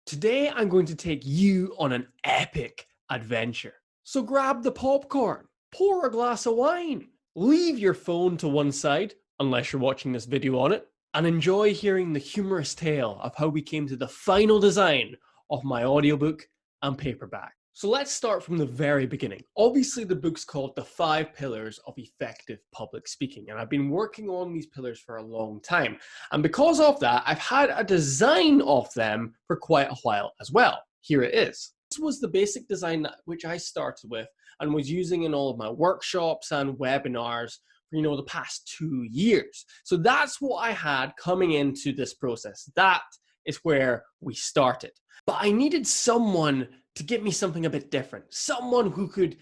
Today, I'm going to take you on an epic adventure. So grab the popcorn, pour a glass of wine, leave your phone to one side, unless you're watching this video on it, and enjoy hearing the humorous tale of how we came to the final design of my audiobook and paperback. So let's start from the very beginning. Obviously, the book's called The 5 Pillars of Effective Public Speaking, and I've been working on these pillars for a long time. And because of that, I've had a design of them for quite a while as well. Here it is. This was the basic design which I started with and was using in all of my workshops and webinars for, the past 2 years. So that's what I had coming into this process. That is where we started. But I needed someone to give me something a bit different. Someone who could,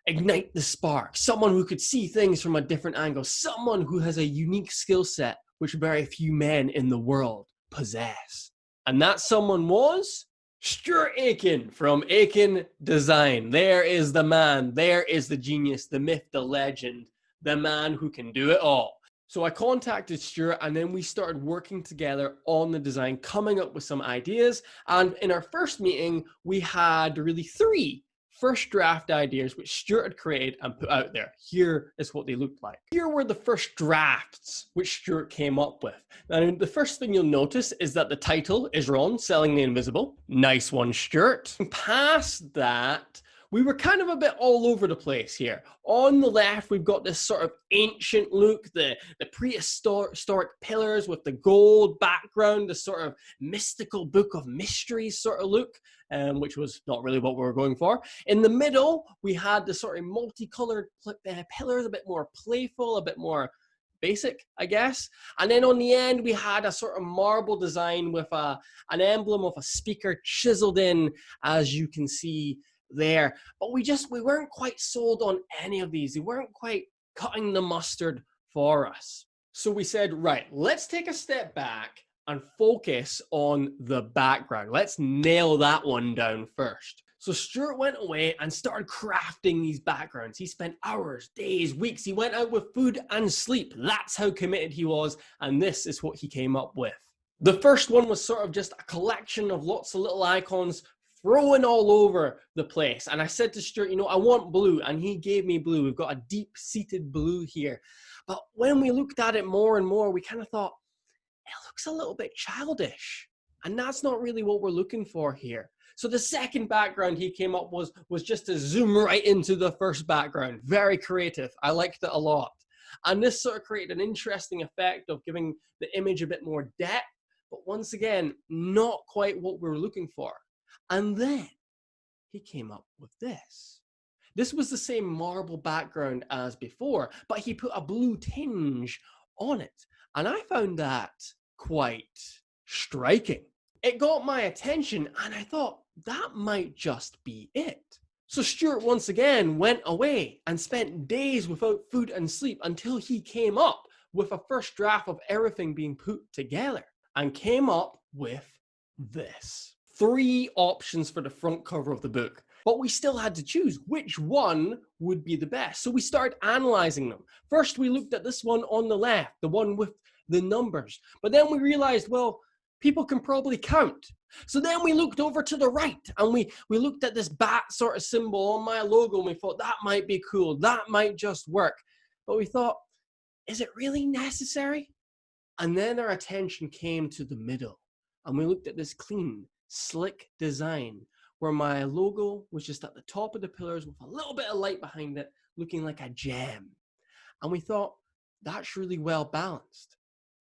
ignite the spark. Someone who could see things from a different angle. Someone who has a unique skill set which very few men in the world possess. And that someone was Stuart Aiken from Aiken Design. There is the man. There is the genius, the myth, the legend, the man who can do it all. So I contacted Stuart, and then we started working together on the design, coming up with some ideas. And in our first meeting, we had really 3 first draft ideas which Stuart had created and put out there. Here is what they looked like. Here were the first drafts which Stuart came up with. Now, the first thing you'll notice is that the title is wrong, Selling the Invisible. Nice one, Stuart. Past that, we were kind of a bit all over the place here. On the left, we've got this sort of ancient look, the prehistoric pillars with the gold background, the sort of mystical book of mysteries sort of look, which was not really what we were going for. In the middle, we had the sort of multicolored pillars, a bit more playful, a bit more basic, I guess. And then on the end, we had a sort of marble design with an emblem of a speaker chiseled in, as you can see there. But we weren't quite sold on any of these. They weren't quite cutting the mustard for us. So we said, right, let's take a step back and focus on the background. Let's nail that one down first. So Stuart went away and started crafting these backgrounds. He spent hours, days, weeks. He went out with food and sleep. That's how committed he was. And this is what he came up with. The first one was sort of just a collection of lots of little icons thrown all over the place. And I said to Stuart, I want blue. And he gave me blue. We've got a deep-seated blue here. But when we looked at it more and more, we kind of thought, it looks a little bit childish. And that's not really what we're looking for here. So the second background he came up was just to zoom right into the first background. Very creative. I liked it a lot. And this sort of created an interesting effect of giving the image a bit more depth. But once again, not quite what we were looking for. And then he came up with this. This was the same marble background as before, but he put a blue tinge on it. And I found that quite striking. It got my attention, and I thought that might just be it. So Stuart once again went away and spent days without food and sleep until he came up with a first draft of everything being put together and came up with this. 3 options for the front cover of the book, but we still had to choose which one would be the best. So we started analyzing them. First, we looked at this one on the left, the one with the numbers, but then we realized, well, people can probably count. So then we looked over to the right and we looked at this bat sort of symbol on my logo and we thought that might be cool. That might just work. But we thought, is it really necessary? And then our attention came to the middle and we looked at this clean, slick design where my logo was just at the top of the pillars with a little bit of light behind it, looking like a gem. And we thought, that's really well balanced.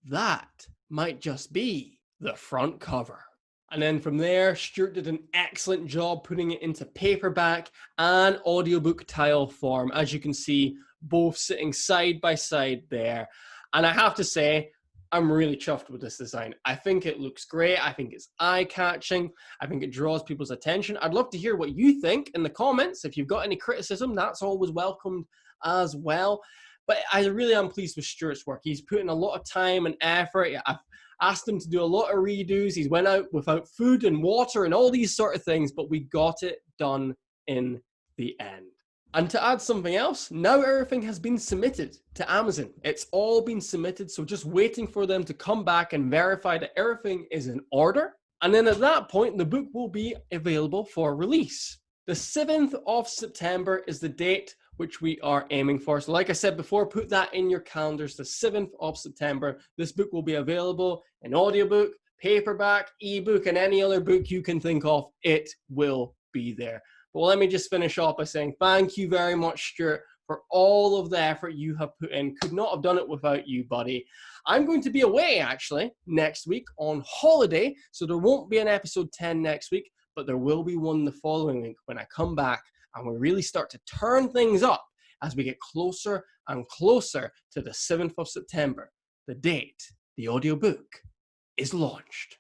That might just be the front cover. And then from there, Stuart did an excellent job putting it into paperback and audiobook tile form. As you can see, both sitting side by side there. And I have to say, I'm really chuffed with this design. I think it looks great. I think it's eye-catching. I think it draws people's attention. I'd love to hear what you think in the comments. If you've got any criticism, that's always welcomed as well. But I really am pleased with Stuart's work. He's put in a lot of time and effort. I've asked him to do a lot of redos. He's went out without food and water and all these sort of things, but we got it done in the end. And to add something else, now everything has been submitted to Amazon. It's all been submitted, so just waiting for them to come back and verify that everything is in order. And then at that point, the book will be available for release. The 7th of September is the date which we are aiming for. So like I said before, put that in your calendars, the 7th of September. This book will be available in audiobook, paperback, ebook, and any other book you can think of. It will be there. But let me just finish off by saying thank you very much, Stuart, for all of the effort you have put in. Could not have done it without you, buddy. I'm going to be away, actually, next week on holiday, so there won't be an episode 10 next week, but there will be one the following week when I come back and we really start to turn things up as we get closer and closer to the 7th of September, the date the audiobook is launched.